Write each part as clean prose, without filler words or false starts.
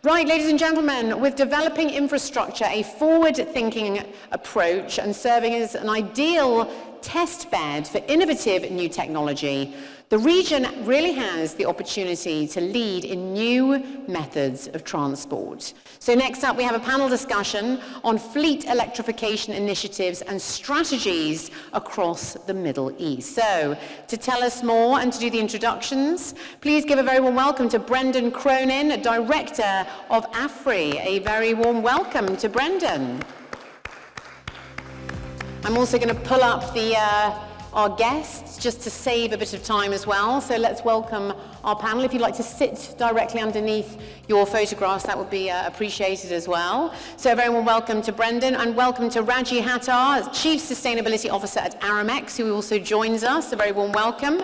Right, ladies and gentlemen, with developing infrastructure a forward-thinking approach and serving as an ideal test bed for innovative new technology, the region really has the opportunity to lead in new methods of transport. So next up, we have a panel discussion on fleet electrification initiatives and strategies across the Middle East. So to tell us more and to do the introductions, please give a very warm welcome to Brendan Cronin, Director of AFRY. A very warm welcome to Brendan. I'm also going to pull up our guests just to save a bit of time as well. So let's welcome our panel. If you'd like to sit directly underneath your photographs, that would be appreciated as well. So a very warm welcome to Brendan, and welcome to Raji Hattar, Chief Sustainability Officer at Aramex, who also joins us. A very warm welcome.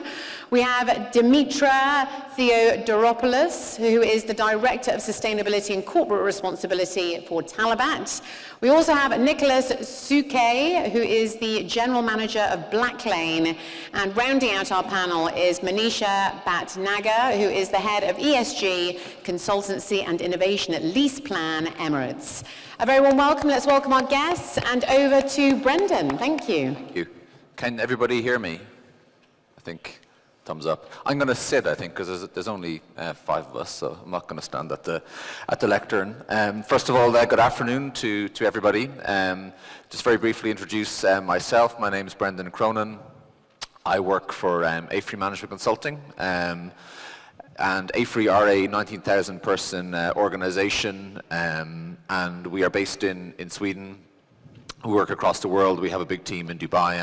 We have Dimitra Theodoropulos, who is the Director of Sustainability and Corporate Responsibility for Talabat. We also have Nicolas Soucaille, who is the General Manager of Blacklane. And rounding out our panel is Maneesha Bhatnagar, who is the Head of ESG, Consultancy and Innovation at LeasePlan, Emirates. A very warm welcome. Let's welcome our guests, and over to Brendan. Thank you. Thank you. Can everybody hear me? I think. Thumbs up. I'm going to sit, I think, because there's only 5 of us, so I'm not going to stand at the lectern. First of all, good afternoon to everybody. Just very briefly introduce myself. My name is Brendan Cronin. I work for AFRY Management Consulting, and AFRY are a 19,000 person organization, and we are based in Sweden. We work across the world. We have a big team in Dubai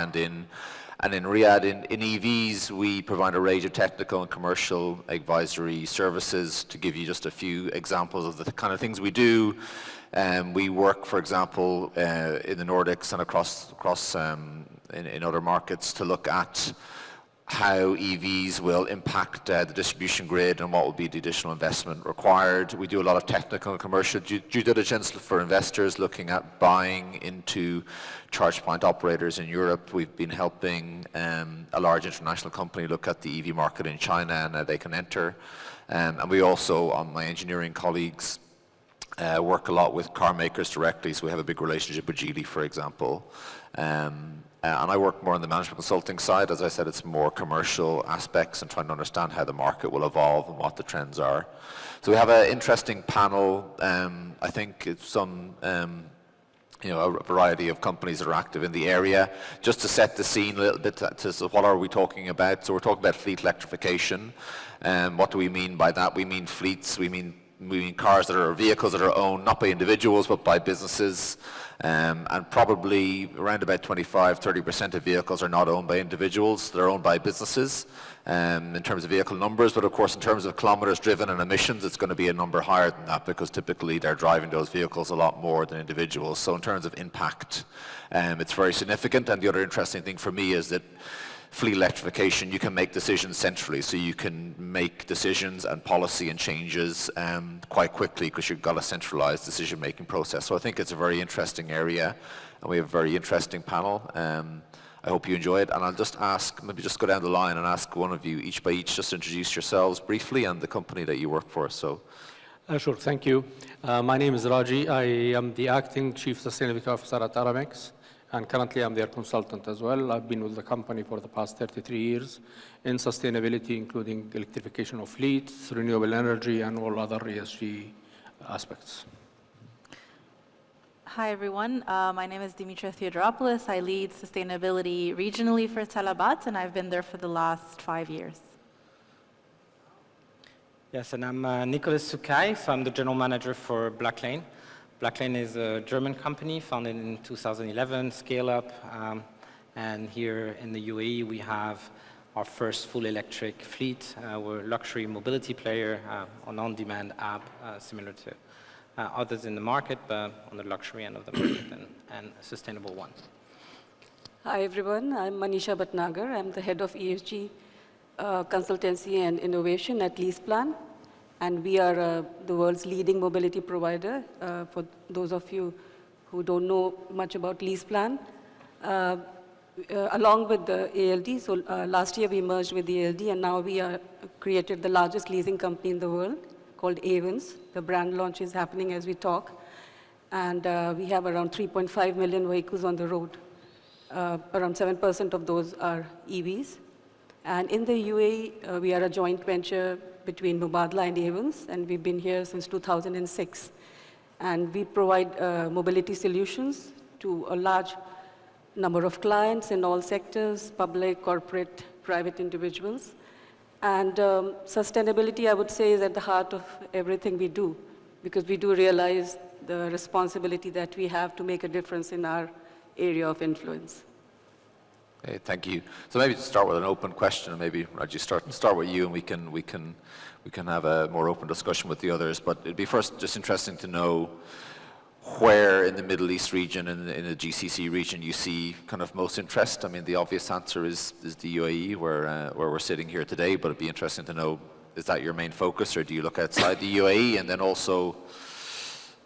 and in Riyadh. In EVs, we provide a range of technical and commercial advisory services. To give you just a few examples of the kind of things we do, we work, for example, in the Nordics and across in other markets to look at how EVs will impact the distribution grid and what will be the additional investment required. We do a lot of technical and commercial due diligence for investors looking at buying into charge point operators in Europe. We've been helping a large international company look at the EV market in China and how they can enter. And we also, my engineering colleagues, work a lot with car makers directly. So we have a big relationship with Geely, for example. And I work more on the management consulting side. As I said, it's more commercial aspects and trying to understand how the market will evolve and what the trends are. So we have an interesting panel. I think it's some, a variety of companies that are active in the area. Just to set the scene a little bit, to what are we talking about? So we're talking about fleet electrification. What do we mean by that? We mean fleets. We mean cars that are vehicles that are owned not by individuals but by businesses. And probably around about 25–30% of vehicles are not owned by individuals. They're owned by businesses in terms of vehicle numbers, but of course in terms of kilometers driven and emissions, it's going to be a number higher than that because typically they're driving those vehicles a lot more than individuals. So in terms of impact, it's very significant. And the other interesting thing for me is that fleet electrification, you can make decisions centrally, so you can make decisions and policy and changes quite quickly because you've got a centralized decision-making process. So I think it's a very interesting area, and we have a very interesting panel. I hope you enjoy it, and I'll just ask, maybe just go down the line and ask one of you, each by each, just introduce yourselves briefly and the company that you work for. So. Sure, thank you. My name is Raji. I am the Acting Chief Sustainability Officer at Aramex. And currently I'm their consultant as well. I've been with the company for the past 33 years in sustainability, including electrification of fleets, renewable energy, and all other ESG aspects. Hi everyone, my name is Dimitra Theodoropulos. I lead sustainability regionally for Talabat, and I've been there for the last 5 years. Yes, and I'm Nicolas Soucaille, so I'm the General Manager for Blacklane. Blacklane is a German company founded in 2011, scale up, and here in the UAE we have our first full electric fleet. We're a luxury mobility player, an on-demand app similar to others in the market, but on the luxury end of the market and a sustainable one. Hi everyone, I'm Maneesha Bhatnagar. I'm the Head of ESG Consultancy and Innovation at LeasePlan. And we are the world's leading mobility provider. For those of you who don't know much about LeasePlan, along with the ALD, so last year we merged with the ALD, and now we are created the largest leasing company in the world, called Avens. The brand launch is happening as we talk. And we have around 3.5 million vehicles on the road. Around 7% of those are EVs. And in the UAE, we are a joint venture between Mubadala and Avens, and we've been here since 2006. And we provide mobility solutions to a large number of clients in all sectors, public, corporate, private individuals. And sustainability, I would say, is at the heart of everything we do, because we do realize the responsibility that we have to make a difference in our area of influence. Okay, thank you. So maybe to start with an open question, and maybe Raji start with you, and we can have a more open discussion with the others. But it'd be first just interesting to know where in the Middle East region and in the GCC region you see kind of most interest. I mean, the obvious answer is the UAE, where we're sitting here today. But it'd be interesting to know, is that your main focus, or do you look outside the UAE? And then also,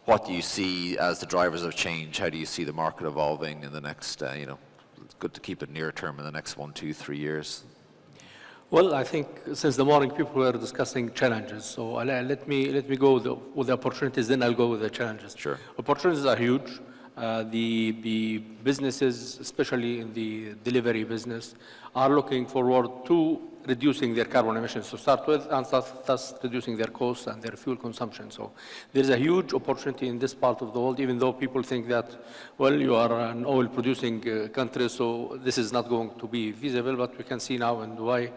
what do you see as the drivers of change? How do you see the market evolving in the next, it's good to keep it near term in the next 1, 2, 3 years. Well, I think since the morning people were discussing challenges, so let me go with the opportunities, then I'll go with the challenges. Sure. Opportunities are huge. The businesses, especially in the delivery business, are looking forward to reducing their carbon emissions to start with, and thus reducing their costs and their fuel consumption. So there's a huge opportunity in this part of the world, even though people think that, well, you are an oil-producing country, so this is not going to be feasible. But we can see now in Dubai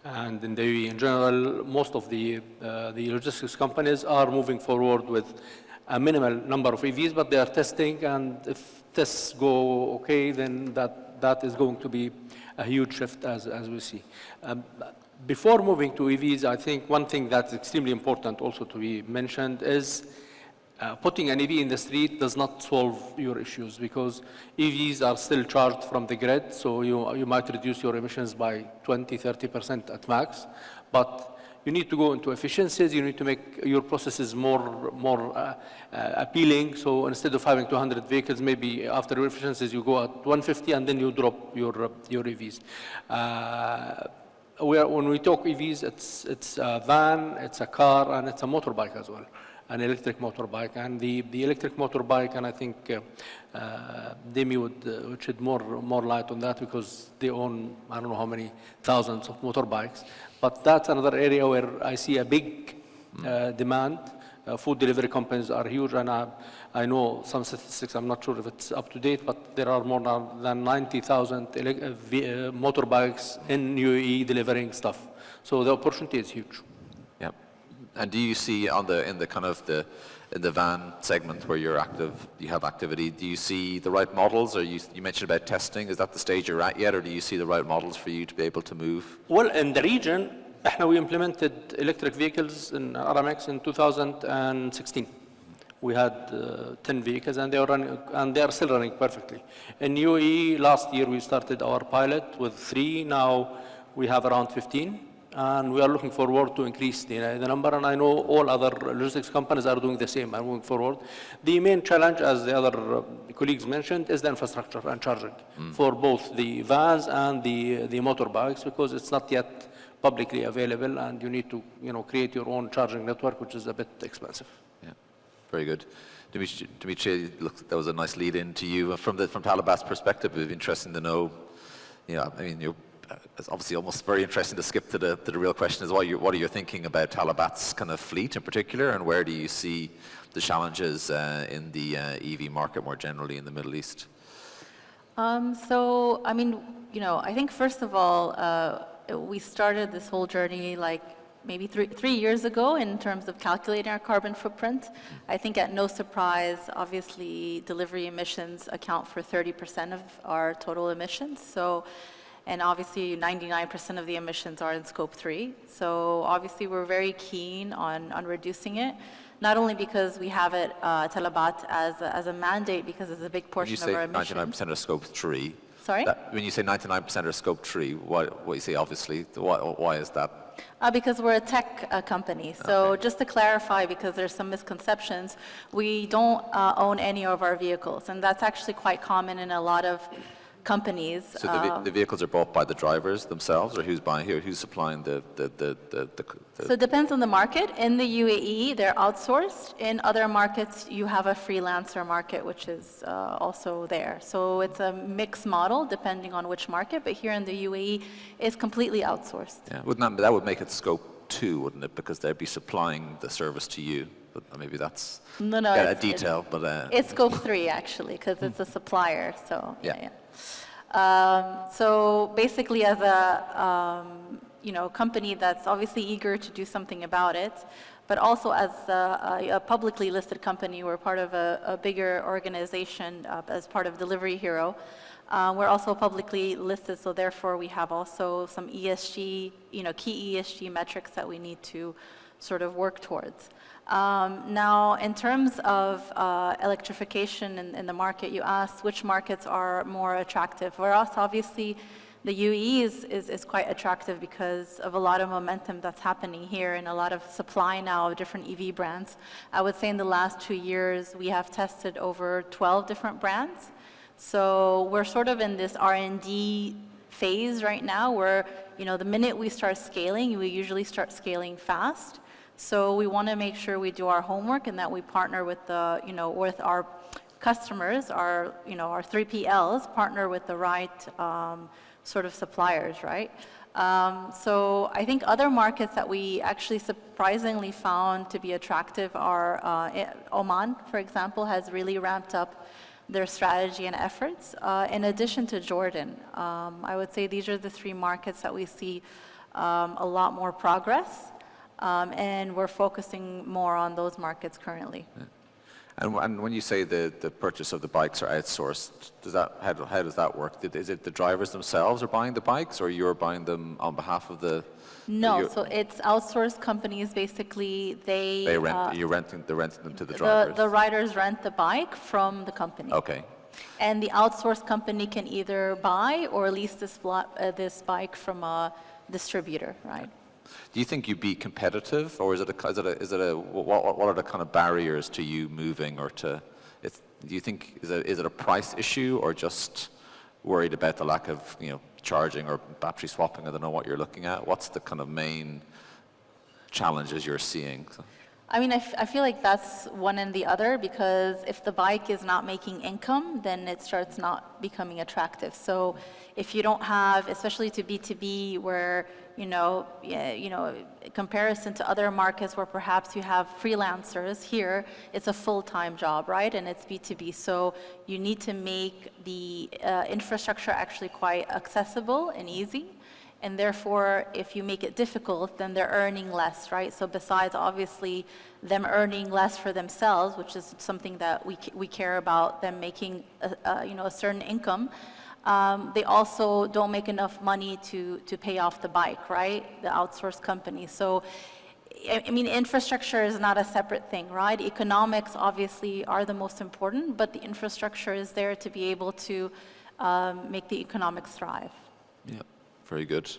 and in the UAE in general, most of the logistics companies are moving forward with a minimal number of EVs, but they are testing, and if tests go okay, then that is going to be a huge shift as we see. Before moving to EVs, I think one thing that's extremely important also to be mentioned is putting an EV in the street does not solve your issues, because EVs are still charged from the grid, so you might reduce your emissions by 20, 30% at max, but you need to go into efficiencies, you need to make your processes more appealing. So instead of having 200 vehicles, maybe after your efficiencies you go at 150 and then you drop your EVs. When we talk EVs, it's a van, it's a car, and it's a motorbike as well, an electric motorbike. And the electric motorbike, and I think Demi would shed more light on that, because they own, I don't know how many thousands of motorbikes. But that's another area where I see a big demand. Food delivery companies are huge, and I know some statistics, I'm not sure if it's up to date, but there are more than 90,000 motorbikes in UAE delivering stuff. So the opportunity is huge. Yeah. And do you see in the van segment where you're active, you have activity, do you see the right models? Or you mentioned about testing, is that the stage you're at yet, or do you see the right models for you to be able to move? Well, in the region, we implemented electric vehicles in Aramex in 2016. We had 10 vehicles, and they are still running perfectly. In UAE, last year we started our pilot with 3, now we have around 15. And we are looking forward to increase the number, and I know all other logistics companies are doing the same and moving forward. The main challenge, as the other colleagues mentioned, is the infrastructure and charging for both the vans and the motorbikes, because it's not yet publicly available, and you need to create your own charging network, which is a bit expensive. Yeah, very good. Dimitri, look, that was a nice lead in to you. From talabat's perspective, it'd be interesting to know, it's obviously almost very interesting to skip to the real question is what are you thinking about talabat's kind of fleet in particular, and where do you see the challenges in the EV market more generally in the Middle East? I think first of all, we started this whole journey like maybe three years ago in terms of calculating our carbon footprint. I think at no surprise, obviously, delivery emissions account for 30% of our total emissions. And obviously 99% of the emissions are in scope 3. So obviously we're very keen on reducing it, not only because we have it talabat as a mandate, because it's a big portion of our emissions. When you say 99% of scope 3, sorry? When you say 99% of scope 3, what you say obviously, why is that? Because we're a tech company. So just to clarify, because there's some misconceptions, we don't own any of our vehicles, and that's actually quite common in a lot of companies. So the vehicles are bought by the drivers themselves, or who's buying here? Who's supplying the So it depends on the market. In the UAE, they're outsourced. In other markets, you have a freelancer market, which is also there. So it's a mixed model depending on which market. But here in the UAE, it's completely outsourced. Yeah, that would make it scope 2, wouldn't it? Because they'd be supplying the service to you. But maybe that's a detail. It's scope 3 actually, because it's a supplier. So yeah. So basically, as a company that's obviously eager to do something about it, but also as a publicly listed company, we're part of a bigger organization as part of Delivery Hero. We're also publicly listed, so therefore we have also some ESG, key ESG metrics that we need to sort of work towards. Now, in terms of electrification in the market, you asked which markets are more attractive. For us, obviously, the UAE is quite attractive because of a lot of momentum that's happening here and a lot of supply now of different EV brands. I would say in the last 2 years, we have tested over 12 different brands. So we're sort of in this R&D phase right now where, the minute we start scaling, we usually start scaling fast. So we want to make sure we do our homework and that we partner with with our customers, our 3PLs, partner with the right sort of suppliers, right? So I think other markets that we actually surprisingly found to be attractive are Oman, for example, has really ramped up their strategy and efforts, in addition to Jordan. I would say these are the 3 markets that we see a lot more progress. And we're focusing more on those markets currently. Yeah. And when you say the purchase of the bikes are outsourced, how does that work? Is it the drivers themselves are buying the bikes, or you're buying them on behalf of the? No, so it's outsourced companies. Basically, they're renting them to the drivers. The riders rent the bike from the company. Okay. And the outsourced company can either buy or lease this bike from a distributor, right? Do you think you'd be competitive, or what are the kind of barriers to you moving, or do you think is it a price issue, or just worried about the lack of charging or battery swapping? I don't know what you're looking at. What's the kind of main challenges you're seeing? I mean, I feel like that's one and the other, because if the bike is not making income, then it starts not becoming attractive. So if you don't have, especially to B2B, where, comparison to other markets where perhaps you have freelancers, here it's a full-time job, right? And it's B2B. So you need to make the infrastructure actually quite accessible and easy. And therefore, if you make it difficult, then they're earning less, right? So besides, obviously, them earning less for themselves, which is something that we care about, them making a certain income, they also don't make enough money to pay off the bike, right? The outsourced company. So, I mean, infrastructure is not a separate thing, right? Economics, obviously, are the most important, but the infrastructure is there to be able to make the economics thrive. Yeah. Very good.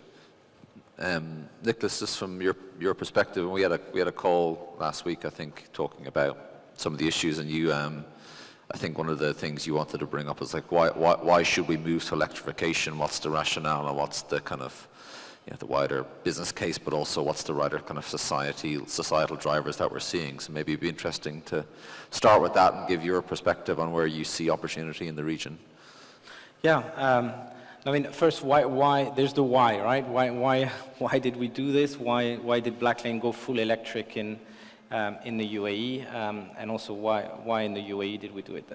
Nicolas, just from your perspective, we had a call last week, I think, talking about some of the issues, and you, I think one of the things you wanted to bring up is like, why should we move to electrification? What's the rationale, and what's the kind of the wider business case, but also what's the wider kind of societal drivers that we're seeing? So maybe it'd be interesting to start with that and give your perspective on where you see opportunity in the region. Yeah. I mean, first, why? There's the why, right? Why did we do this? Why did Blacklane go full electric in the UAE? And also, why in the UAE did we do it?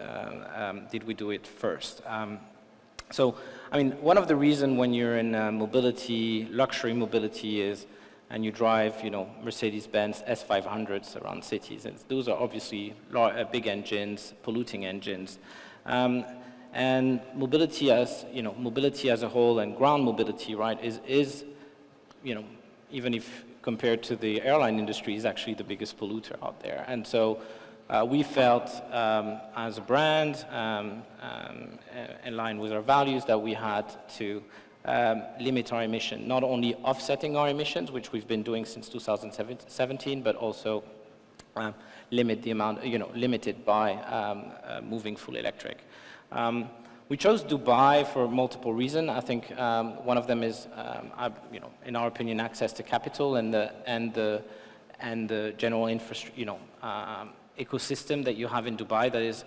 Did we do it first? So, I mean, one of the reasons when you're in mobility, luxury mobility, is, and you drive, Mercedes-Benz S500s around cities, and those are obviously big engines, polluting engines. And mobility as a whole, and ground mobility, right, is even if compared to the airline industry, is actually the biggest polluter out there. And so we felt as a brand, in line with our values, that we had to limit our emission, not only offsetting our emissions, which we've been doing since 2017, but also limit the amount, limited by moving full electric. We chose Dubai for multiple reasons. I think one of them is, in our opinion, access to capital and the general infrastructure, ecosystem that you have in Dubai that is,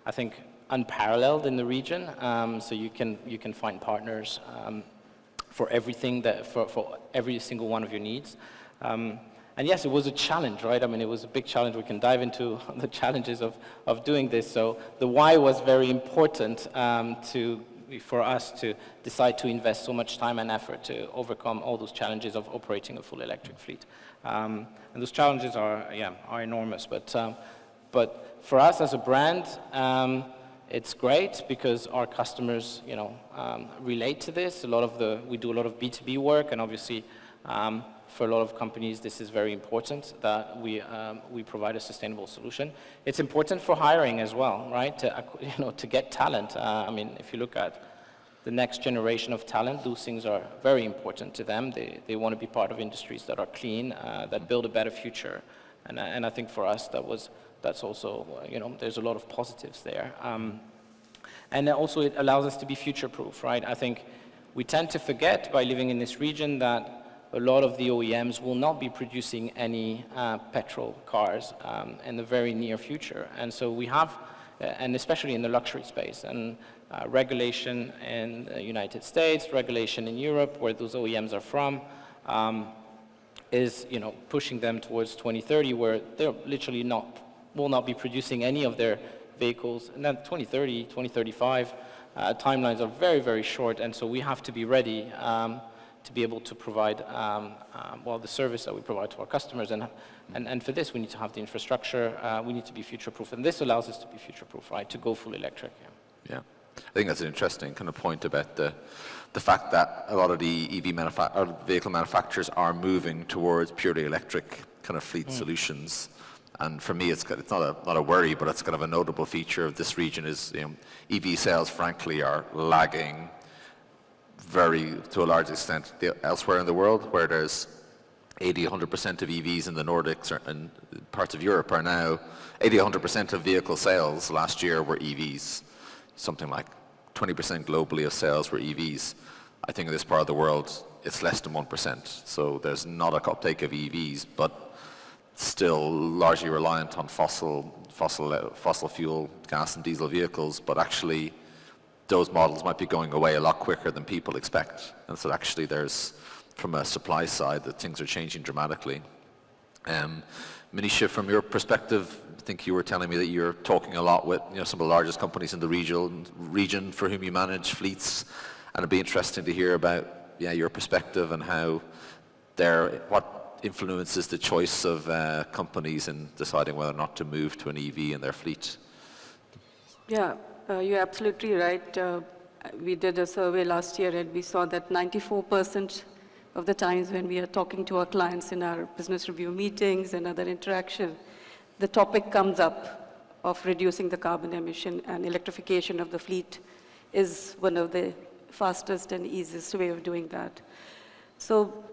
I think, unparalleled in the region. So you can find partners for everything for every single one of your needs. And yes, it was a challenge, right? I mean, it was a big challenge. We can dive into the challenges of doing this. So the why was very important for us to decide to invest so much time and effort to overcome all those challenges of operating a full electric fleet. And those challenges are enormous. But for us as a brand, it's great because our customers, relate to this. We do a lot of B2B work, and obviously, for a lot of companies, this is very important that we provide a sustainable solution. It's important for hiring as well, right? To get talent. I mean, if you look at the next generation of talent, those things are very important to them. They want to be part of industries that are clean, that build a better future. And I think for us, that's also, there's a lot of positives there. And also it allows us to be future-proof, right? I think we tend to forget by living in this region that a lot of the OEMs will not be producing any petrol cars in the very near future. And so we have, and especially in the luxury space, and regulation in the United States, regulation in Europe, where those OEMs are from, is pushing them towards 2030, where they're literally will not be producing any of their vehicles. And then 2030, 2035, timelines are very, very short, and so we have to be ready to be able to provide, the service that we provide to our customers. And for this, we need to have the infrastructure, we need to be future-proof. And this allows us to be future-proof, right, to go full electric. Yeah. I think that's an interesting kind of point about the fact that a lot of the vehicle manufacturers are moving towards purely electric kind of fleet solutions. And for me, it's not a worry, but it's kind of a notable feature of this region is, EV sales, frankly, are lagging to a large extent elsewhere in the world, where there's 80-100% of EVs in the Nordics and parts of Europe are now 80-100% of vehicle sales last year were EVs. Something like 20% globally of sales were EVs. I think in this part of the world, it's less than 1%. So there's not a uptake of EVs, but still largely reliant on fossil fuel, gas and diesel vehicles, but actually those models might be going away a lot quicker than people expect. And so actually there's, from a supply side, that things are changing dramatically. Maneesha, from your perspective, I think you were telling me that you're talking a lot with some of the largest companies in the region for whom you manage fleets, and it'd be interesting to hear about your perspective and how what influences the choice of companies in deciding whether or not to move to an EV in their fleet. Yeah. You're absolutely right. We did a survey last year and we saw that 94% of the times when we are talking to our clients in our business review meetings and other interaction, the topic comes up of reducing the carbon emission, and electrification of the fleet is one of the fastest and easiest way of doing that. So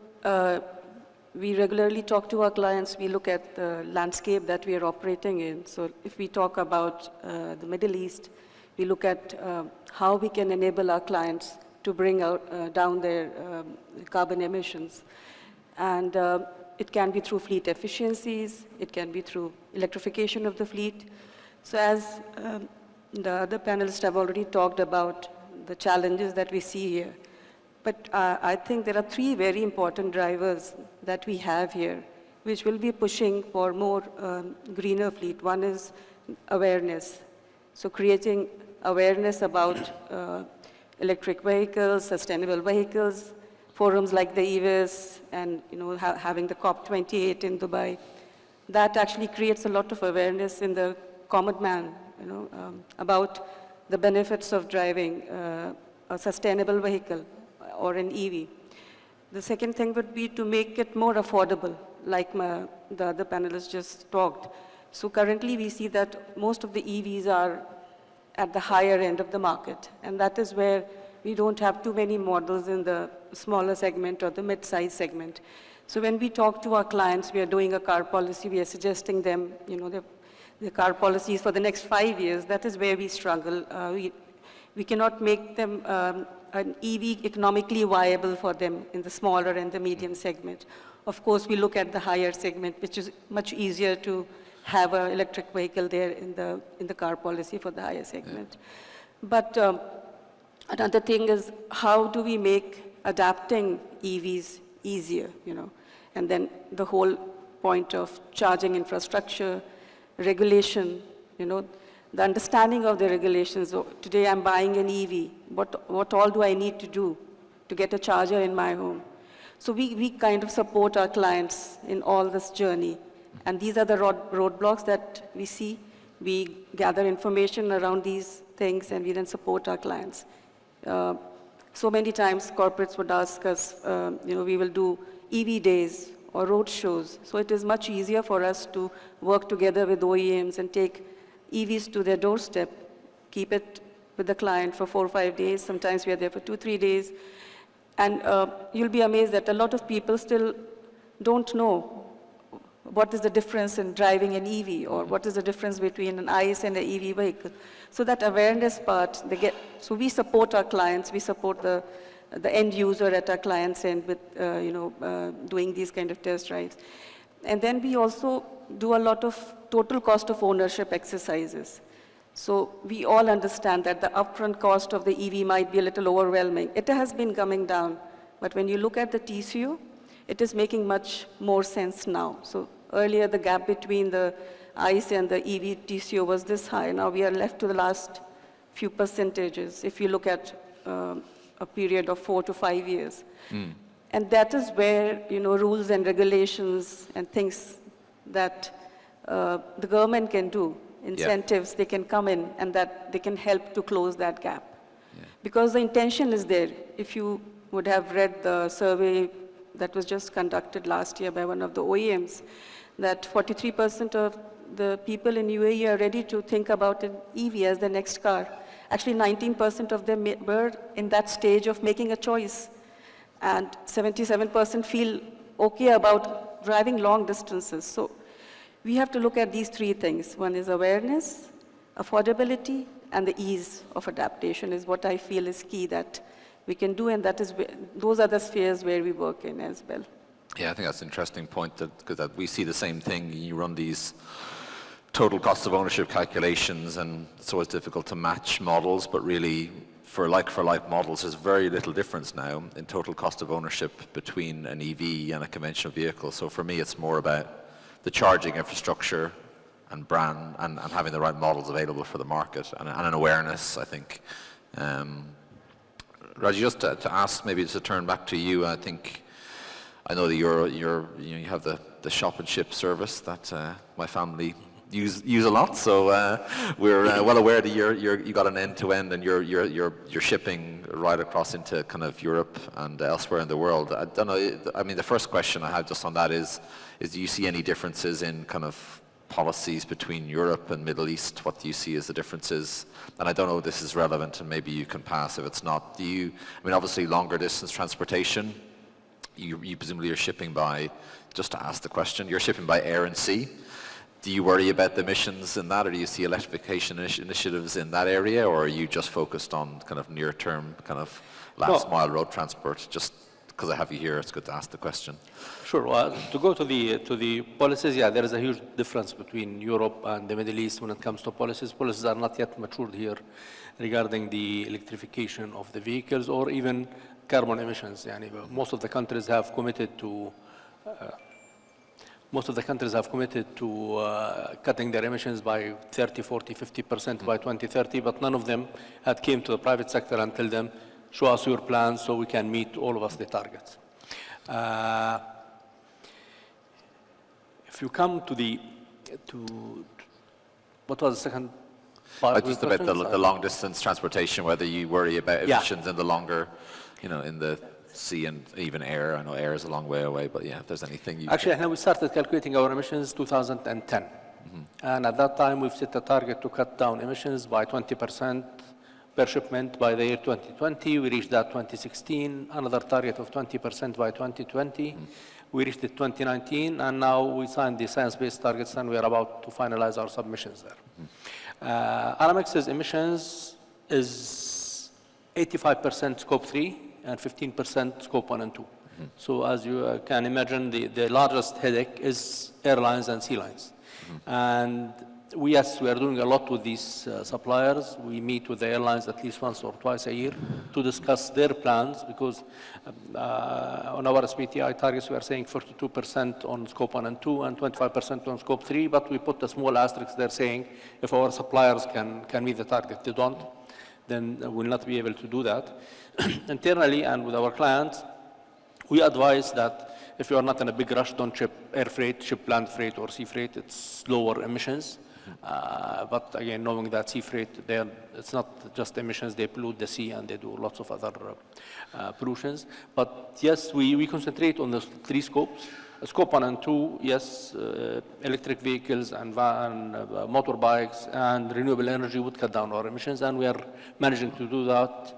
we regularly talk to our clients. We look at the landscape that we are operating in. So if we talk about the Middle East, we look at how we can enable our clients to bring down their carbon emissions. And it can be through fleet efficiencies, it can be through electrification of the fleet. So as the other panelists have already talked about the challenges that we see here, but I think there are three very important drivers that we have here, which will be pushing for more greener fleet. One is awareness. So creating awareness about electric vehicles, sustainable vehicles, forums like the EVIS, and having the COP28 in Dubai. That actually creates a lot of awareness in the common man, about the benefits of driving a sustainable vehicle or an EV. The second thing would be to make it more affordable, like the other panelists just talked. So currently we see that most of the EVs are at the higher end of the market, and that is where we don't have too many models in the smaller segment or the mid-size segment. So when we talk to our clients, we are doing a car policy, we are suggesting them, the car policies for the next 5 years. That is where we struggle. We cannot make them an EV economically viable for them in the smaller and the medium segment. Of course, we look at the higher segment, which is much easier to have an electric vehicle there in the car policy for the higher segment. But another thing is, how do we make adapting EVs easier, And then the whole point of charging infrastructure, regulation, the understanding of the regulations. So today I'm buying an EV. What all do I need to do to get a charger in my home? So we kind of support our clients in all this journey. And these are the roadblocks that we see. We gather information around these things, and we then support our clients. So many times corporates would ask us, we will do EV days or road shows. So it is much easier for us to work together with OEMs and take EVs to their doorstep, keep it with the client for 4 or 5 days. Sometimes we are there for 2 or 3 days. And you'll be amazed that a lot of people still don't know what is the difference in driving an EV, or what is the difference between an ICE and an EV vehicle. So that awareness part, so we support our clients, we support the end user at our client's end with, doing these kind of test drives. And then we also do a lot of total cost of ownership exercises. So we all understand that the upfront cost of the EV might be a little overwhelming. It has been coming down, but when you look at the TCO, it is making much more sense now. So earlier, the gap between the ICE and the EV TCO was this high. Now we are left to the last few percentages if you look at a period of 4 to 5 years. And that is where, rules and regulations and things that the government can do, incentives, they can come in, and that they can help to close that gap. Because the intention is there. If you would have read the survey that was just conducted last year by one of the OEMs, that 43% of the people in UAE are ready to think about an EV as the next car. Actually, 19% of them were in that stage of making a choice. And 77% feel okay about driving long distances. So we have to look at these 3 things. One is awareness, affordability, and the ease of adaptation is what I feel is key that we can do, and those are the spheres where we work in as well. Yeah, I think that's an interesting point, because we see the same thing. You run these total cost of ownership calculations, and it's always difficult to match models, but really for like models, there's very little difference now in total cost of ownership between an EV and a conventional vehicle. So for me, it's more about the charging infrastructure and brand and having the right models available for the market and an awareness, I think. Raji, just to ask, maybe to turn back to you, I know that you have the shop and ship service that my family use a lot, so we're well aware that you got an end-to-end, and you're shipping right across into kind of Europe and elsewhere in the world. I don't know. I mean, the first question I have just on that is do you see any differences in kind of policies between Europe and Middle East? What do you see as the differences? And I don't know if this is relevant, and maybe you can pass if it's not. Obviously longer distance transportation, you presumably are shipping by, just to ask the question, you're shipping by air and sea. Do you worry about the emissions in that, or do you see electrification initiatives in that area, or are you just focused on kind of near-term, kind of last-mile road transport? Just because I have you here, it's good to ask the question. Sure. Well, to go to the policies, there is a huge difference between Europe and the Middle East when it comes to policies. Policies are not yet matured here regarding the electrification of the vehicles or even carbon emissions. Most of the countries have committed to cutting their emissions by 30, 40, 50% by 2030, but none of them had came to the private sector and tell them, show us your plans so we can meet all of us the targets. If you come to what was the second part? Just about the long distance transportation, whether you worry about emissions in the longer, in the sea and even air. I know air is a long way away, but if there's anything you... Actually, we started calculating our emissions 2010. And at that time, we've set a target to cut down emissions by 20% per shipment by the year 2020. We reached that 2016, another target of 20% by 2020. We reached it 2019, and now we signed the science-based targets, and we are about to finalize our submissions there. Aramex's emissions is 85% scope 3 and 15% scope 1 and 2. So as you can imagine, the largest headache is airlines and sea lines. And we are doing a lot with these suppliers. We meet with the airlines at least once or twice a year to discuss their plans, because on our SBTI targets, we are saying 42% on scope 1 and 2 and 25% on scope 3, but we put a small asterisk there saying if our suppliers can meet the target, they don't, then we'll not be able to do that. Internally and with our clients, we advise that if you are not in a big rush, don't ship air freight, ship land freight or sea freight. It's lower emissions. But again, knowing that sea freight, it's not just emissions, they pollute the sea and they do lots of other pollutions. But yes, we concentrate on the 3 scopes. Scope 1 and 2, yes, electric vehicles and motorbikes and renewable energy would cut down our emissions, and we are managing to do that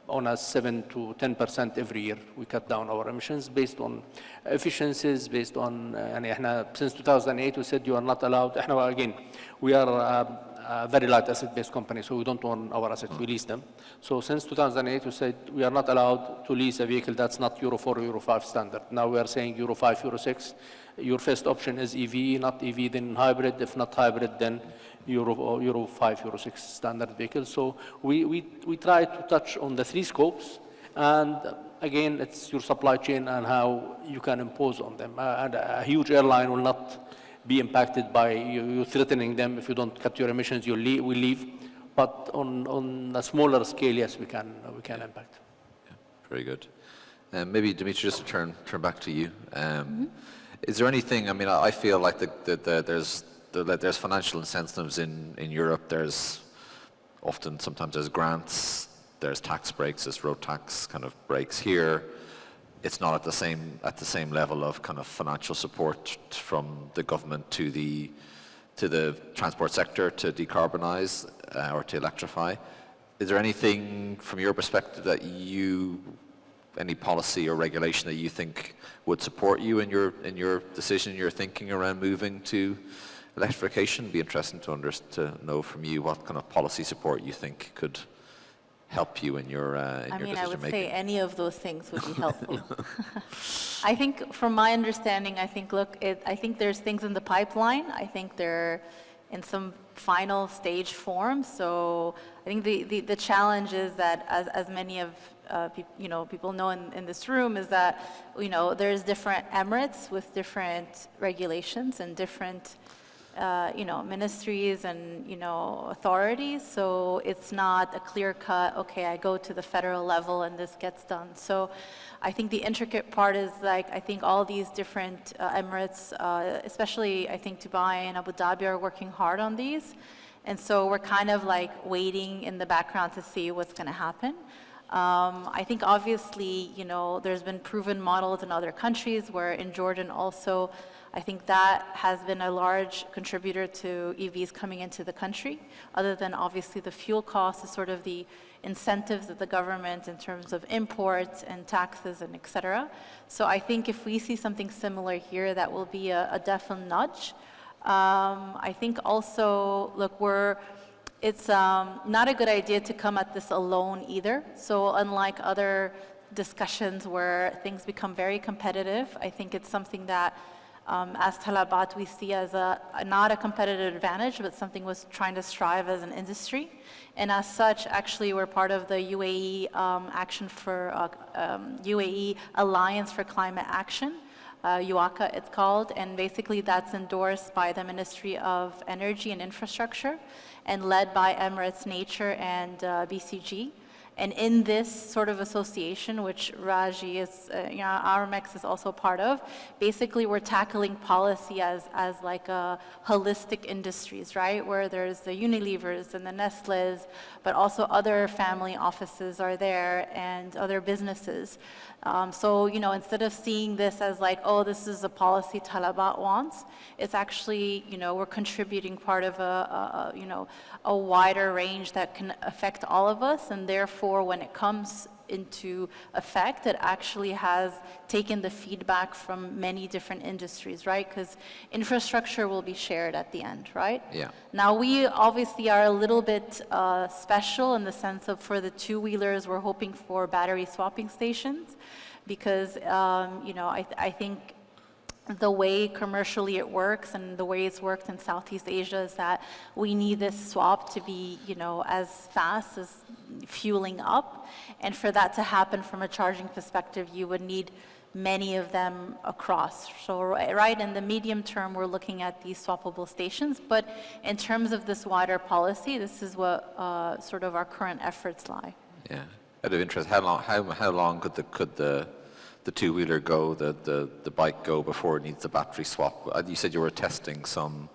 on a 7 to 10% every year. We cut down our emissions based on efficiencies, based on, since 2008 we said you are not allowed, again, we are a very light asset-based company, so we don't own our assets, we lease them. So since 2008 we said we are not allowed to lease a vehicle that's not Euro 4 or Euro 5 standard. Now we are saying Euro 5, Euro 6. Your first option is EV, not EV, then hybrid. If not hybrid, then Euro 5, Euro 6 standard vehicles. So we try to touch on the 3 scopes, and again, it's your supply chain and how you can impose on them. And a huge airline will not be impacted by you threatening them. If you don't cut your emissions, we leave. But on a smaller scale, yes, we can impact. Yeah, very good. Maybe Dimitra, just to turn back to you. Is there anything? I mean, I feel like there's financial incentives in Europe. There's sometimes there's grants, there's tax breaks, there's road tax kind of breaks here. It's not at the same level of kind of financial support from the government to the transport sector to decarbonize or to electrify. Is there anything from your perspective that any policy or regulation that you think would support you in your decision, your thinking around moving to electrification? It'd be interesting to know from you what kind of policy support you think could help you in your decision making. I would say any of those things would be helpful. I think, from my understanding, I think there's things in the pipeline. I think they're in some final stage form. So I think the challenge is that, as many of people know in this room, is that there's different Emirates with different regulations and different ministries and authorities. So it's not a clear cut, okay, I go to the federal level and this gets done. So I think the intricate part is, like, I think all these different Emirates, especially I think Dubai and Abu Dhabi, are working hard on these. And so we're kind of like waiting in the background to see what's going to happen. I think obviously, there's been proven models in other countries, where in Jordan also, I think that has been a large contributor to EVs coming into the country, other than obviously the fuel cost is sort of the incentives of the government in terms of imports and taxes and et cetera. So I think if we see something similar here, that will be a definite nudge. I think also, look, it's not a good idea to come at this alone either. So unlike other discussions where things become very competitive, I think it's something that as talabat we see as not a competitive advantage, but something we're trying to strive as an industry. And as such, actually, we're part of the UAE UAE Alliance for Climate Action, UACA it's called, and basically that's endorsed by the Ministry of Energy and Infrastructure and led by Emirates Nature and BCG. And in this sort of association, which Raji is, Aramex is also part of, basically we're tackling policy as like a holistic industries, right? Where there's the Unilevers and the Nestles, but also other family offices are there and other businesses. So, instead of seeing this as like, oh, this is a policy talabat wants, it's actually, we're contributing part of a wider range that can affect all of us, and therefore when it comes into effect, it actually has taken the feedback from many different industries, right? Because infrastructure will be shared at the end, right? Yeah. Now, we obviously are a little bit special in the sense of for the two-wheelers, we're hoping for battery swapping stations because, I think the way commercially it works and the way it's worked in Southeast Asia is that we need this swap to be, as fast as fueling up. And for that to happen from a charging perspective, you would need many of them across. So right in the medium term, we're looking at these swappable stations. But in terms of this wider policy, this is what sort of our current efforts lie. Yeah. Out of interest, how long could the two-wheeler go, the bike go before it needs the battery swap? You said you were testing some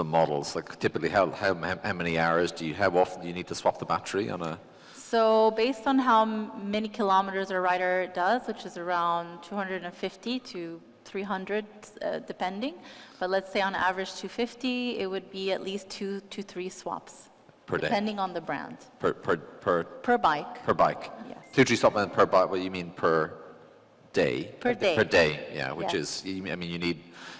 models. Like typically, how many hours how often do you need to swap the battery on a? So based on how many kilometers a rider does, which is around 250 to 300, depending. But let's say on average 250, it would be at least 2 to 3 swaps. Per day? Depending on the brand. Per bike. Per bike? Yes. 2 to 3 swaps per bike, what you mean per day? Per day. Per day, yeah, which Yes. is,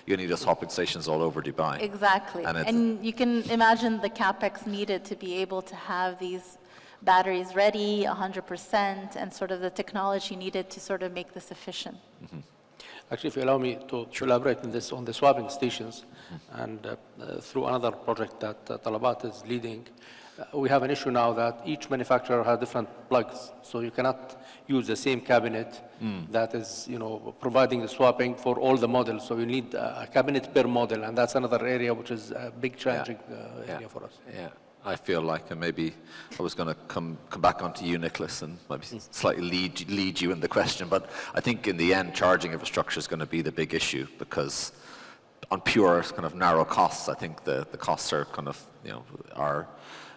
you need a swapping stations all over Dubai. Exactly. And you can imagine the capex needed to be able to have these batteries ready 100% and sort of the technology needed to sort of make this efficient. Mm-hmm. Actually, if you allow me to elaborate on the swapping stations, and through another project that Talabat is leading, we have an issue now that each manufacturer has different plugs, so you cannot use the same cabinet that is, providing the swapping for all the models. So you need a cabinet per model, and that's another area which is a big challenging area for us. Yeah, I feel like, and maybe I was going to come back onto you, Nicolas, and maybe slightly lead you in the question, but I think in the end, charging infrastructure is going to be the big issue because on pure kind of narrow costs, I think the costs are kind of, are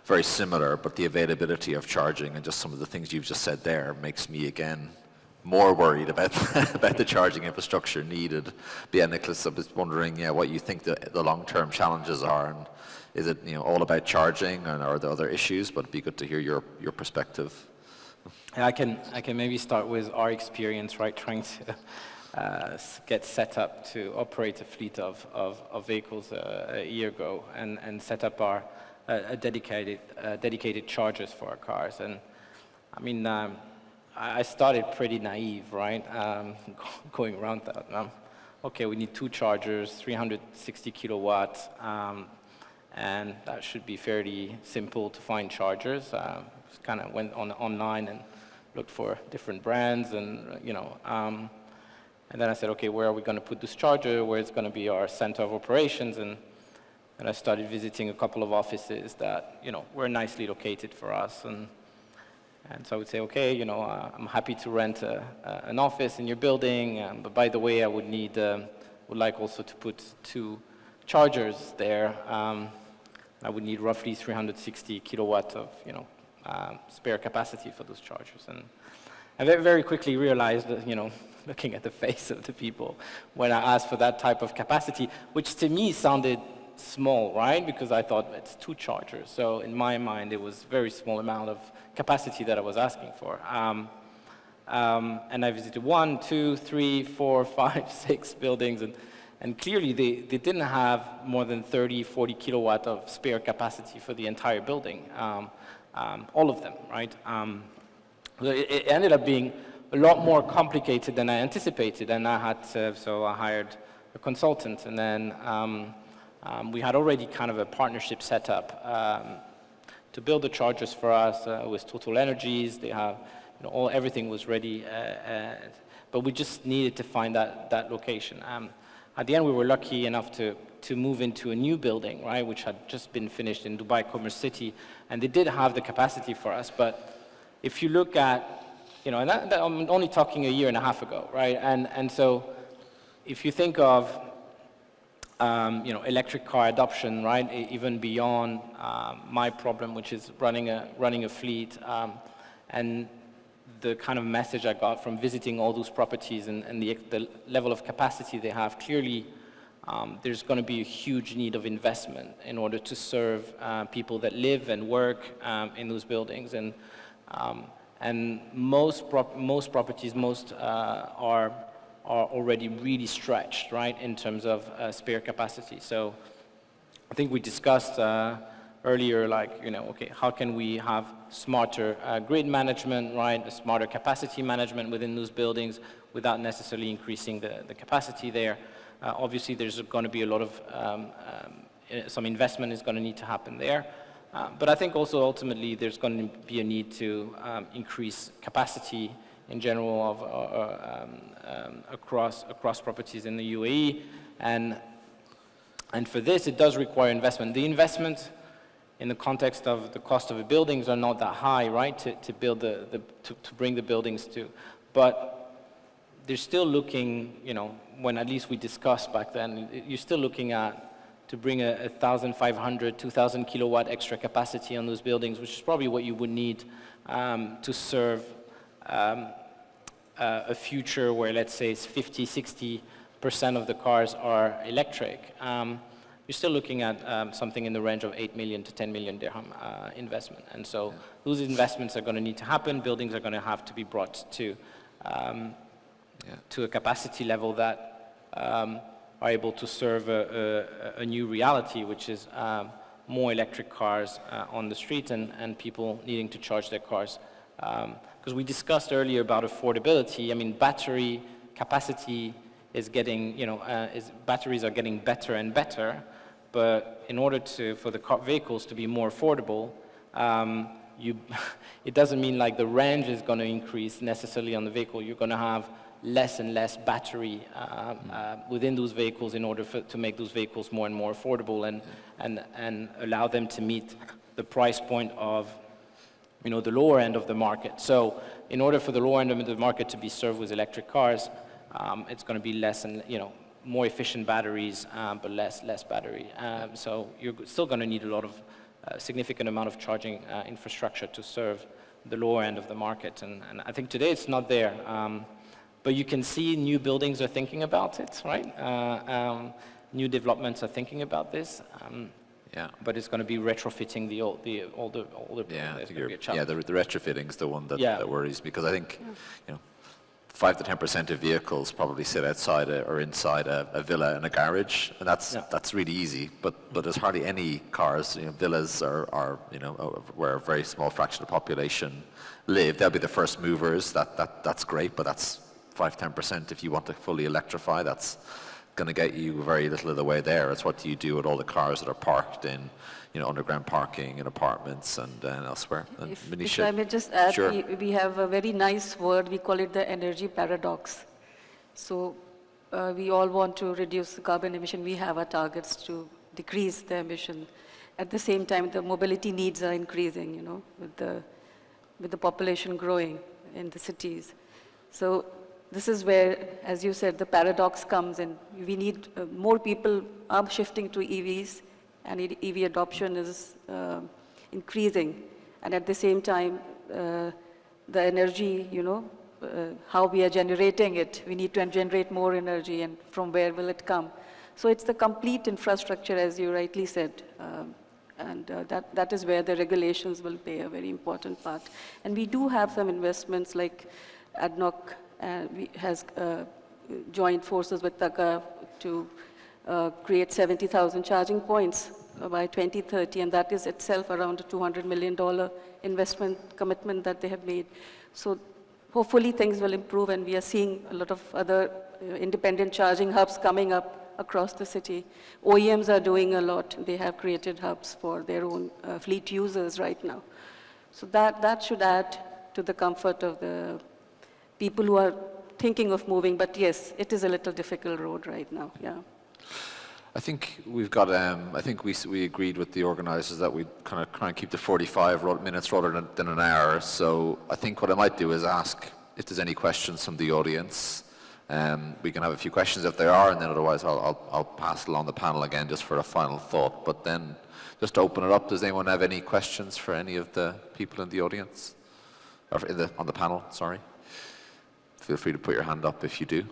very similar, but the availability of charging and just some of the things you've just said there makes me again more worried about about the charging infrastructure needed. But yeah, Nicolas, I was wondering, what you think the long-term challenges are, and is it all about charging, and are there other issues? But it'd be good to hear your perspective. I can maybe start with our experience, right, trying to get set up to operate a fleet of vehicles a year ago, and set up our dedicated chargers for our cars. And I mean, I started pretty naive, right, going around that. Okay, we need 2 chargers, 360 kilowatts, and that should be fairly simple to find chargers. Just kind of went online and looked for different brands, and and then I said, okay, where are we going to put this charger? Where is going to be our center of operations? And I started visiting a couple of offices that were nicely located for us, and so I would say, okay, I'm happy to rent an office in your building, but by the way, I would like also to put 2 chargers there. I would need roughly 360 kilowatts of spare capacity for those chargers, and I very quickly realized that looking at the face of the people when I asked for that type of capacity, which to me sounded small, right? Because I thought it's 2 chargers. So in my mind, it was a very small amount of capacity that I was asking for. And I visited 1, 2, 3, 4, 5, 6 buildings, and clearly they didn't have more than 30, 40 kilowatt of spare capacity for the entire building, all of them, right? It ended up being a lot more complicated than I anticipated, and so I hired a consultant, and then we had already kind of a partnership set up to build the chargers for us with Total Energies. They have, everything was ready, but we just needed to find that location. At the end, we were lucky enough to move into a new building, right, which had just been finished in Dubai Commerce City, and they did have the capacity for us. But if you look at, and I'm only talking a year and a half ago, right, and so if you think of electric car adoption, right? Even beyond my problem, which is running a fleet, and the kind of message I got from visiting all those properties and the level of capacity they have, clearly there's going to be a huge need of investment in order to serve people that live and work in those buildings, and And most properties, are already really stretched, right, in terms of spare capacity. So I think we discussed earlier, like, okay, how can we have smarter grid management, right, a smarter capacity management within those buildings without necessarily increasing the capacity there. Obviously, there's going to be a lot of, some investment is going to need to happen there. But I think also ultimately there's going to be a need to increase capacity in general of across properties in the UAE, and for this it does require investment. The investment in the context of the cost of the buildings are not that high, right? To build to bring the buildings to, but they're still looking, when at least we discussed back then, you're still looking at to bring a 1,500, 2,000 kilowatt extra capacity on those buildings, which is probably what you would need to serve a future where, let's say, it's 50, 60% of the cars are electric. You're still looking at something in the range of 8 million to 10 million dirham investment. And so those investments are going to need to happen. Buildings are going to have to be brought to a capacity level that are able to serve a new reality, which is more electric cars on the street and people needing to charge their cars. Because we discussed earlier about affordability. I mean, battery capacity is getting, batteries are getting better and better, but in order for the vehicles to be more affordable, it doesn't mean like the range is going to increase necessarily on the vehicle. You're going to have less and less battery within those vehicles in order to make those vehicles more and more affordable and allow them to meet the price point of the lower end of the market. So in order for the lower end of the market to be served with electric cars, it's going to be less and more efficient batteries, but less battery. So you're still going to need a lot of significant amount of charging infrastructure to serve the lower end of the market. And I think today it's not there. But you can see new buildings are thinking about it, right? New developments are thinking about this. But it's going to be retrofitting the older buildings. The retrofitting is the one that worries me, because I think 5 to 10% of vehicles probably sit outside or inside a villa in a garage, and that's really easy. But there's hardly any cars. Villas are where a very small fraction of the population live. They'll be the first movers. That's great, but that's 5-10%. If you want to fully electrify, that's going to get you very little of the way there. It's what do you do with all the cars that are parked in, underground parking in apartments and elsewhere. And if I may just add, sure. we have a very nice word. We call it the energy paradox. So we all want to reduce the carbon emission. We have our targets to decrease the emission. At the same time, the mobility needs are increasing, with the population growing in the cities. So this is where, as you said, the paradox comes in. We need more people are shifting to EVs, and EV adoption is increasing. And at the same time, the energy, how we are generating it, we need to generate more energy, and from where will it come? So it's the complete infrastructure, as you rightly said, and that is where the regulations will play a very important part. And we do have some investments like ADNOC has joined forces with TAQA to create 70,000 charging points by 2030, and that is itself around a $200 million investment commitment that they have made. So hopefully things will improve, and we are seeing a lot of other independent charging hubs coming up across the city. OEMs are doing a lot. They have created hubs for their own fleet users right now. So that should add to the comfort of the people who are thinking of moving, but yes, it is a little difficult road right now, I think we've got, I think we agreed with the organisers that we'd kind of try and keep the 45 minutes rather than an hour. So I think what I might do is ask if there's any questions from the audience. We can have a few questions if there are, and then otherwise I'll pass along the panel again just for a final thought. But then just to open it up, does anyone have any questions for any of the people in the audience? Or on the panel, sorry. Feel free to put your hand up if you do.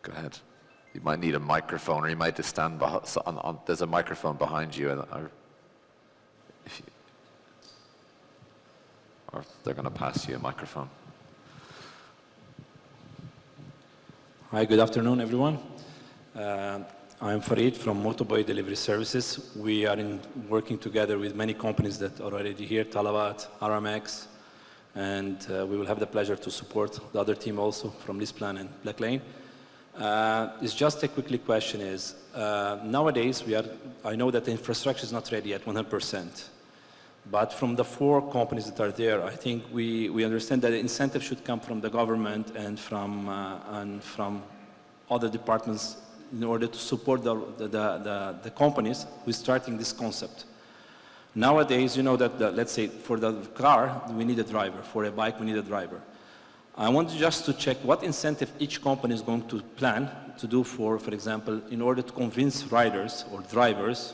Go ahead. You might need a microphone, or you might just stand behind. There's a microphone behind you. or they're going to pass you a microphone. Hi, good afternoon, everyone. I'm Farid from Motorboy Delivery Services. We are working together with many companies that are already here, talabat, Aramex, and we will have the pleasure to support the other team also from LeasePlan and Blacklane. It's just a quickly question is, nowadays I know that the infrastructure is not ready at 100%, but from the 4 companies that are there, I think we understand that the incentive should come from the government and from other departments in order to support the companies who are starting this concept. Nowadays, you know that, let's say, for the car, we need a driver. For a bike, we need a driver. I want just to check what incentive each company is going to plan to do for example, in order to convince riders or drivers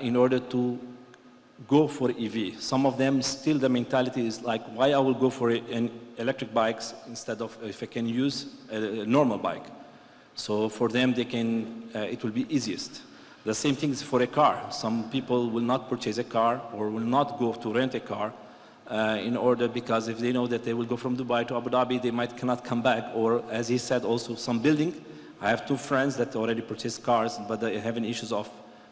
in order to go for EV. Some of them still the mentality is like, why I will go for an electric bikes instead of if I can use a normal bike. So for them, they can, it will be easiest. The same thing is for a car. Some people will not purchase a car or will not go to rent a car in order, because if they know that they will go from Dubai to Abu Dhabi, they cannot come back. Or as he said, also some building. I have 2 friends that already purchased cars, but they have issues of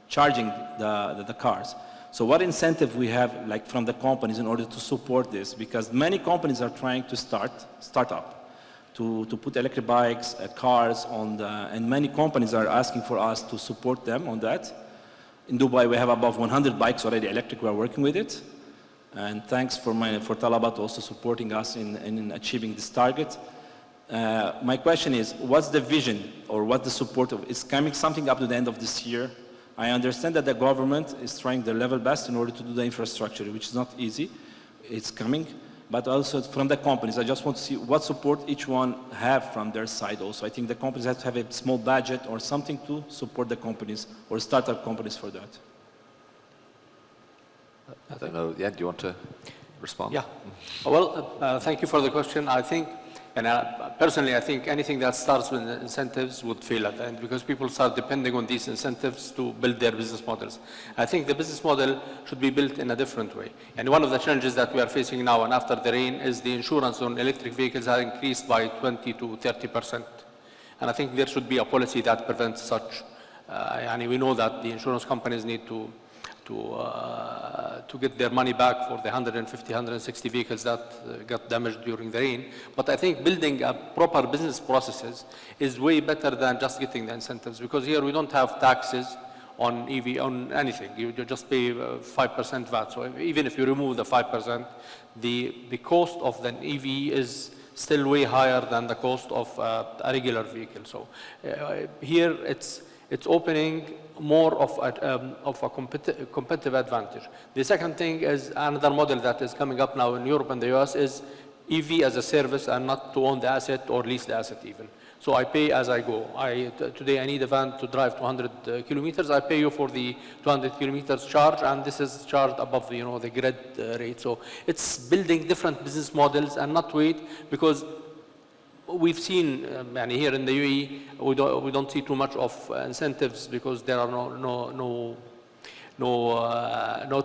charging the cars. So what incentive we have like from the companies in order to support this? Because many companies are trying to start up to put electric bikes, cars on and many companies are asking for us to support them on that. In Dubai, we have above 100 bikes already electric. We are working with it. And thanks for talabat also supporting us in achieving this target. My question is, what's the vision or what's the support of? Is coming something up to the end of this year? I understand that the government is trying their level best in order to do the infrastructure, which is not easy. It's coming, but also from the companies. I just want to see what support each one have from their side also. I think the companies have to have a small budget or something to support the companies or startup companies for that. I don't know. Yeah, do you want to respond? Yeah. Well, thank you for the question. I think, and personally, I think anything that starts with incentives would fail at the end because people start depending on these incentives to build their business models. I think the business model should be built in a different way. And one of the challenges that we are facing now and after the rain is the insurance on electric vehicles has increased by 20 to 30%. And I think there should be a policy that prevents such. And we know that the insurance companies need to get their money back for the 150, 160 vehicles that got damaged during the rain. But I think building a proper business processes is way better than just getting the incentives, because here we don't have taxes on EV, on anything. You just pay 5% VAT. So even if you remove the 5%, the cost of the EV is still way higher than the cost of a regular vehicle. So here it's opening more of a competitive advantage. The second thing is another model that is coming up now in Europe and the US is EV as a service and not to own the asset or lease the asset even. So I pay as I go. Today I need a van to drive 200 kilometers. I pay you for the 200 kilometers charge, and this is charged above the grid rate. So it's building different business models and not wait, because we've seen, here in the UAE, we don't see too much of incentives because there are no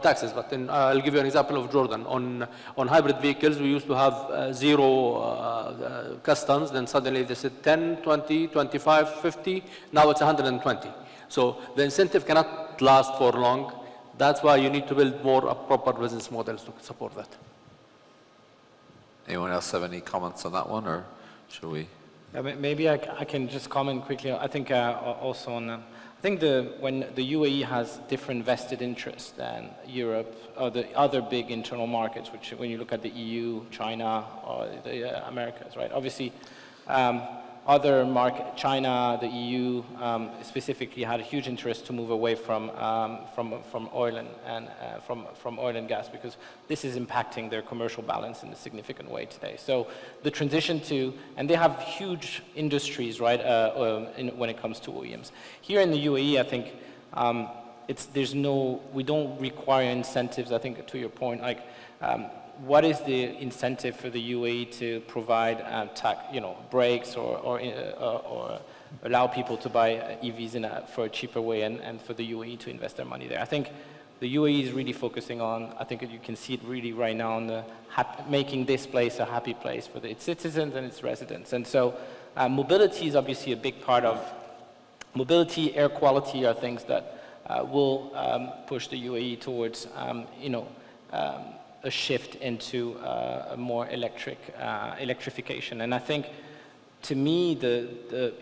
taxes. But I'll give you an example of Jordan. On hybrid vehicles, we used to have 0 customs. Then suddenly they said 10, 20, 25, 50. Now it's 120. So the incentive cannot last for long. That's why you need to build more proper business models to support that. Anyone else have any comments on that one, or should we? Maybe I can just comment quickly. I think also on, I think when the UAE has different vested interests than Europe or the other big internal markets, which when you look at the EU, China, or the Americas, right? Obviously, other market, China, the EU specifically had a huge interest to move away from oil and from oil and gas, because this is impacting their commercial balance in a significant way today. So the transition to, and they have huge industries, right, when it comes to OEMs. Here in the UAE, I think we don't require incentives. I think to your point, like. What is the incentive for the UAE to provide brakes or allow people to buy EVs for a cheaper way, and for the UAE to invest their money there? I think the UAE is really focusing on, I think you can see it really right now, on the making this place a happy place for its citizens and its residents. And so mobility is obviously a big part of mobility. Air quality are things that will push the UAE towards, a shift into a more electrification. And I think, to me,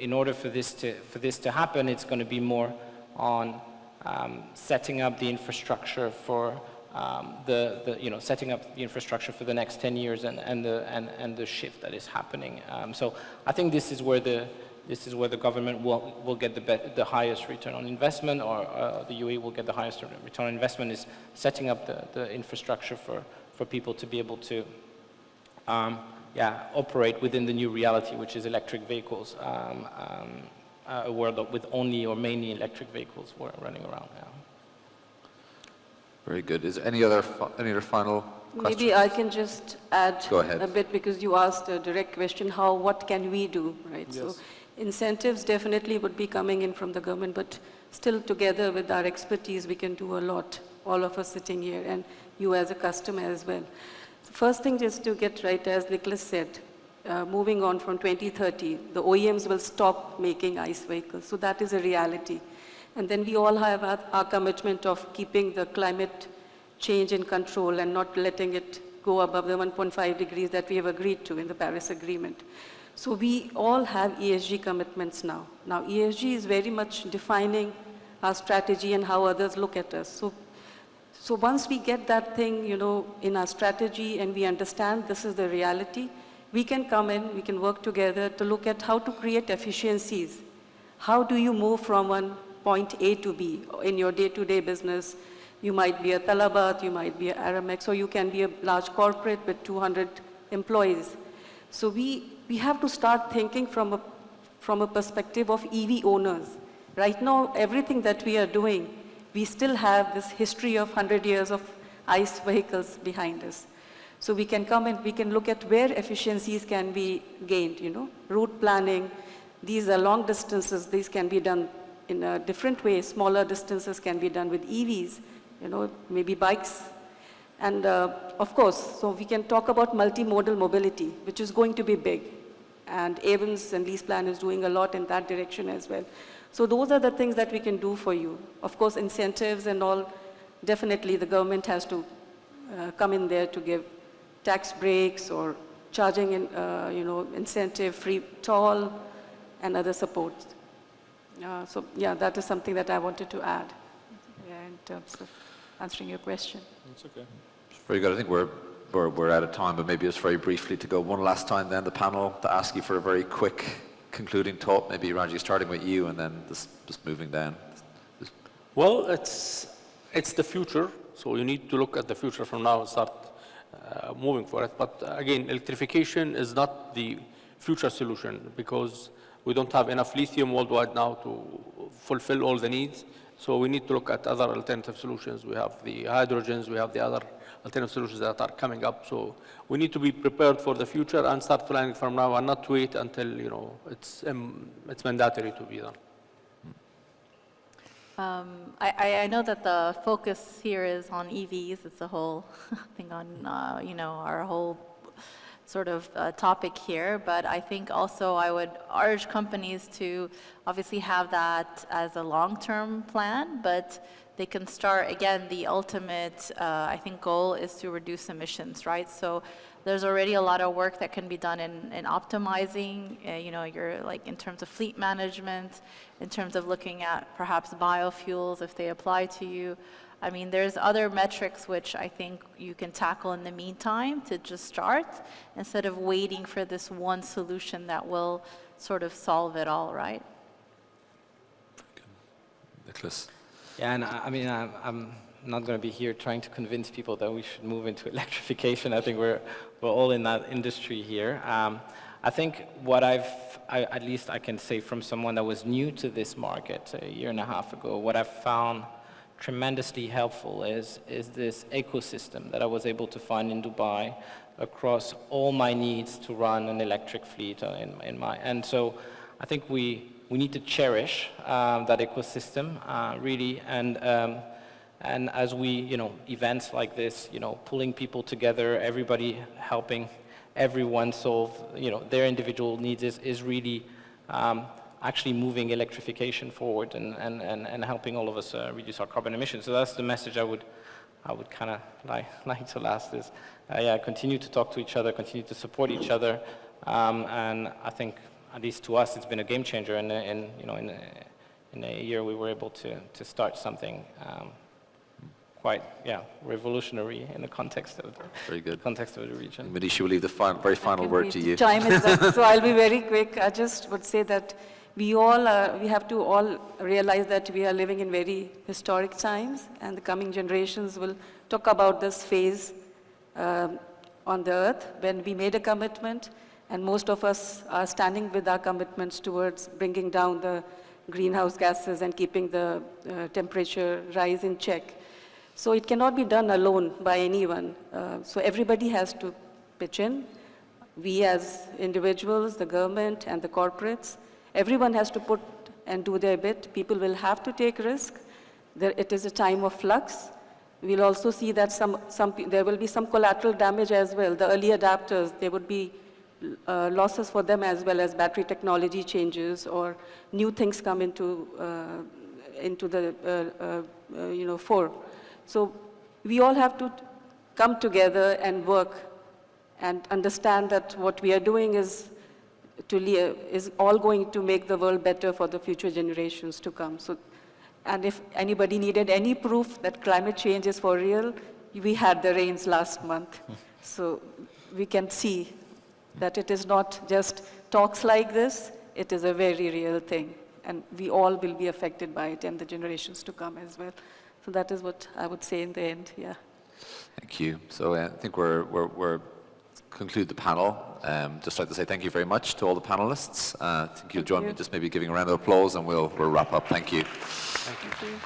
in order for this to happen, it's going to be more on setting up the infrastructure for setting up the infrastructure for the next 10 years and the shift that is happening. So I think this is where the government will get the highest return on investment, or the UAE will get the highest return on investment, is setting up the infrastructure for people to be able to operate within the new reality, which is electric vehicles, a world with only or mainly electric vehicles running around now. Very good. Is any other final questions? Maybe I can just add Go ahead. a bit, because you asked a direct question, what can we do, right? Yes. So incentives definitely would be coming in from the government, but still together with our expertise, we can do a lot, all of us sitting here, and you as a customer as well. So first thing is to get right, as Nicolas said, moving on from 2030, the OEMs will stop making ICE vehicles. So that is a reality. And then we all have our commitment of keeping the climate change in control and not letting it go above the 1.5 degrees that we have agreed to in the Paris Agreement. So we all have ESG commitments now. Now ESG is very much defining our strategy and how others look at us. So once we get that thing, in our strategy, and we understand this is the reality, we can come in, we can work together to look at how to create efficiencies. How do you move from one point A to B in your day-to-day business? You might be a talabat, you might be an Aramex, or you can be a large corporate with 200 employees. So we have to start thinking from a perspective of EV owners. Right now, everything that we are doing, we still have this history of 100 years of ICE vehicles behind us. So we can come and we can look at where efficiencies can be gained, route planning. These are long distances. These can be done in a different way. Smaller distances can be done with EVs, maybe bikes. And of course, so we can talk about multimodal mobility, which is going to be big. And Evans and LeasePlan is doing a lot in that direction as well. So those are the things that we can do for you. Of course, incentives and all, definitely the government has to come in there to give tax breaks or charging, incentive-free toll and other support. That is something that I wanted to add in terms of answering your question. That's okay. Very good. I think we're out of time, but maybe just very briefly to go one last time then, the panel, to ask you for a very quick concluding thought. Maybe Raji, starting with you, and then just moving down. Well, it's the future, so you need to look at the future from now and start moving for it. But again, electrification is not the future solution, because we don't have enough lithium worldwide now to fulfill all the needs. So we need to look at other alternative solutions. We have the hydrogens, we have the other alternative solutions that are coming up. So we need to be prepared for the future and start planning from now and not wait until it's mandatory to be done. I know that the focus here is on EVs. It's a whole thing on our whole sort of topic here, but I think also I would urge companies to obviously have that as a long-term plan, but they can start, again, the ultimate, I think, goal is to reduce emissions, right? So there's already a lot of work that can be done in optimizing, in terms of fleet management, in terms of looking at perhaps biofuels if they apply to you. I mean, there's other metrics which I think you can tackle in the meantime to just start, instead of waiting for this one solution that will sort of solve it all, right? Nicolas. Yeah, and I'm not going to be here trying to convince people that we should move into electrification. I think we're all in that industry here. I think what at least I can say from someone that was new to this market a year and a half ago, what I've found tremendously helpful is this ecosystem that I was able to find in Dubai across all my needs to run an electric fleet and so I think we need to cherish that ecosystem really, and And as we, events like this, pulling people together, everybody helping everyone solve, their individual needs is really actually moving electrification forward and helping all of us reduce our carbon emissions. So that's the message I would kind of like to last is, continue to talk to each other, continue to support each other, and I think, at least to us, it's been a game changer. In a year, we were able to start something quite, revolutionary in the context of Very good. the region. Maneesha, we'll leave the very final word to you. Time is up, so I'll be very quick. I just would say that we have to all realize that we are living in very historic times, and the coming generations will talk about this phase on the earth when we made a commitment, and most of us are standing with our commitments towards bringing down the greenhouse gases and keeping the temperature rise in check. So it cannot be done alone by anyone. So everybody has to pitch in. We as individuals, the government and the corporates, everyone has to put and do their bit. People will have to take risk. It is a time of flux. We'll also see that there will be some collateral damage as well. The early adapters, there would be losses for them as well as battery technology changes or new things come into the fore. So we all have to come together and work and understand that what we are doing is all going to make the world better for the future generations to come. So, and if anybody needed any proof that climate change is for real, we had the rains last month. So we can see that it is not just talks like this, it is a very real thing. And we all will be affected by it and the generations to come as well. So that is what I would say in the end, Thank you. So I think we're conclude the panel. Just like to say thank you very much to all the panelists. I think you'll join me just maybe giving a round of applause and we'll wrap up. Thank you. Thank you.